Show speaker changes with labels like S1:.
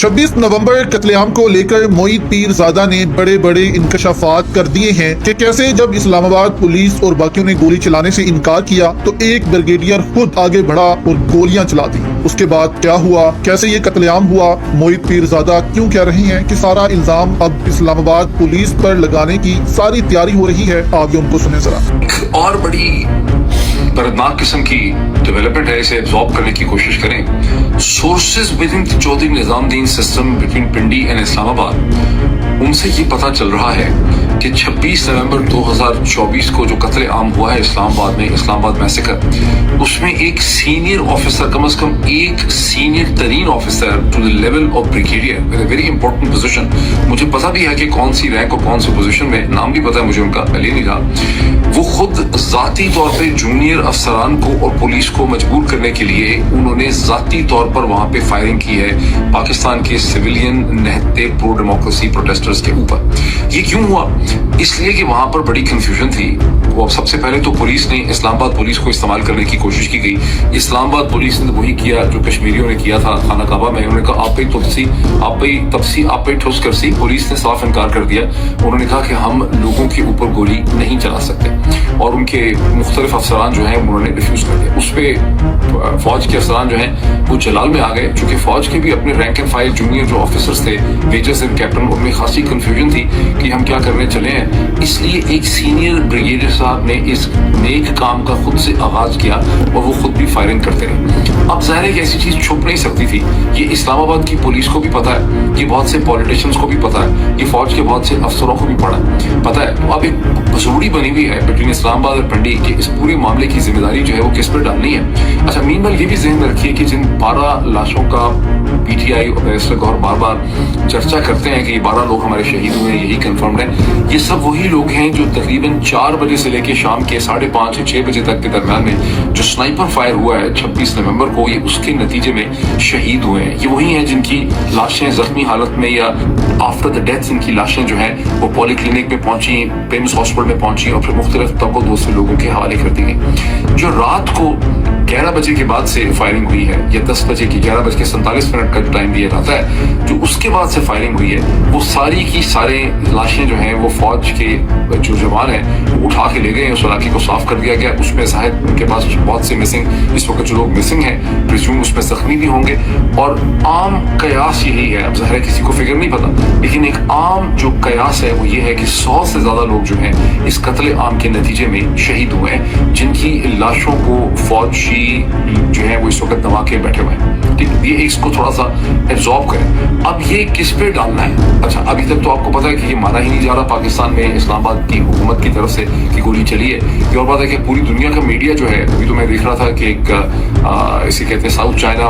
S1: 26 नवंबर कत्लेआम को लेकर मोईद पीरजादा ने बड़े बड़े इंकशाफात कर दिए हैं कि कैसे जब इस्लामाबाद पुलिस और बाकियों ने गोली चलाने से इनकार किया तो एक ब्रिगेडियर खुद आगे बढ़ा और गोलियां चला दी। उसके बाद क्या हुआ, कैसे ये कत्लेआम हुआ, मोईद पीरजादा क्यों कह रहे हैं कि सारा इल्जाम अब इस्लामाबाद पुलिस पर लगाने की सारी तैयारी हो रही है, आगे उनको सुने जरा।
S2: और बड़ी दर्दनाक किस्म की डेवलपमेंट है, इसे एब्जॉर्ब करने की कोशिश करें। Sources within Chaudhry Nizamuddin system between Pindi and Islamabad, उनसे ये पता चल रहा है कि 26 नवंबर 2024 को जो कत्ले आम हुआ है इस्लामाबाद में, इस्लामाबाद मैसेकर, उसमें एक सीनियर ऑफिसर, कम से कम एक सीनियर तरीन officer to the level of brigadier with a very important position, मुझे पता भी है कि कौन सी रैंक और कौन सी पोजीशन में, नाम भी पता है मुझे उनका, पहले नहीं था, वो खुद जाती तौर पे जूनियर अफसरान को और पुलिस को मजबूर करने के लिए उन्होंने जाती तौर पर वहां पे फायरिंग की है पाकिस्तान के सिविलियन निहत्ते प्रो डेमोक्रेसी प्रोटेस्टर्स के ऊपर। ये क्यों हुआ? इसलिए कि वहां पर बड़ी कंफ्यूजन थी। वो सबसे पहले तो पुलिस ने, इस्लामाबाद पुलिस को इस्तेमाल करने की कोशिश की गई। इस्लामाबाद पुलिस ने वही किया जो कश्मीरियों ने किया था खाना काबा में। उन्होंने कहा आप पे ठोस कर सी। पुलिस ने साफ इनकार कर दिया। उन्होंने कहा कि हम लोगों के ऊपर गोली नहीं चला सकते और उनके मुख्तलिफ अफसरान जो हैं उन्होंने रिफ्यूज कर दिया। उस पर फौज के अफसरान जो हैं वो जलाल में आ गए, चूंकि फौज के भी अपने रैंक एंड फाइल जूनियर जो ऑफिसर्स थे, मेजर्स एंड कैप्टन, उनमें खासी कंफ्यूजन थी कि हम क्या करने चले हैं। इसलिए एक सीनियर ब्रिगेडियर साहब ने इस नेक काम का खुद से आगाज किया और वो खुद भी फायरिंग करते रहे। अब जाहिर है कि ऐसी चीज छुप नहीं सकती थी। ये इस्लामाबाद की पुलिस को भी पता है, ये बहुत से पॉलिटिशियंस को भी पता है, ये फौज के बहुत से अफसरों को भी पता है। तो अब एक जरूरी बनी हुई है बिटवीन इस्लामाबाद और पिंडी कि इस पूरे मामले की जिम्मेदारी जो है वो किस पर डालनी है। अच्छा, मीनवाइल ये भी ज़हन में रखिए कि जिन 12 लाशों का पीटीआई और बैरिस्टर गौहर बार बार चर्चा करते हैं कि ये 12 लोग हमारे शहीद हुए, यही कंफर्म्ड है, ये सब वही लोग हैं जो तकरीबन 4 बजे से लेकर शाम के 5:30 से 6 बजे तक के दरम्यान में जो स्नाइपर फायर हुआ है 26 नवंबर को, ये उसके नतीजे में शहीद हुए हैं। ये वही हैं जिनकी लाशें जख्मी हालत में या आफ्टर द डेथ इनकी लाशें जो हैं वो पॉलीक्लिनिक में पहुंची, पेम्स हॉस्पिटल में पहुंची और फिर मुख्तलिफ तबको दूसरे लोगों के हवाले कर दी गई। जो रात को 11 बजे के बाद से फायरिंग हुई है या 10 बजे की 11:47 का जो टाइम दिया जाता है, जो उसके बाद से फायरिंग हुई है, वो सारी की सारे लाशें जो हैं वो फौज के जो जवान हैं वो उठा के ले गए। उस इलाके को साफ कर दिया गया। उसमें शायद उनके पास बहुत से मिसिंग, इस वक्त जो लोग मिसिंग हैं प्रिज्यूम उसमें जख्मी भी होंगे। और आम कयास यही है, अब ज़ाहिर है किसी को फिक्र नहीं पता, लेकिन एक आम जो कयास है वो ये है कि 100 से ज़्यादा लोग जो हैं इस कत्ले आम के नतीजे में शहीद हुए हैं, जिनकी लाशों को फौजी जो है वो इस वक्त दबा के बैठे हुए हैं। ठीक, ये इसको थोड़ा सा एब्जॉर्ब करें। अब ये किस पे डालना है? अच्छा, अभी तक तो आपको पता है कि ये माना ही नहीं जा रहा पाकिस्तान में इस्लामाबाद की हुकूमत की तरफ से कि गोली चली है। ये और बात है कि पूरी दुनिया का मीडिया जो है, अभी तो मैं देख रहा था कि एक इसे कहते हैं साउथ चाइना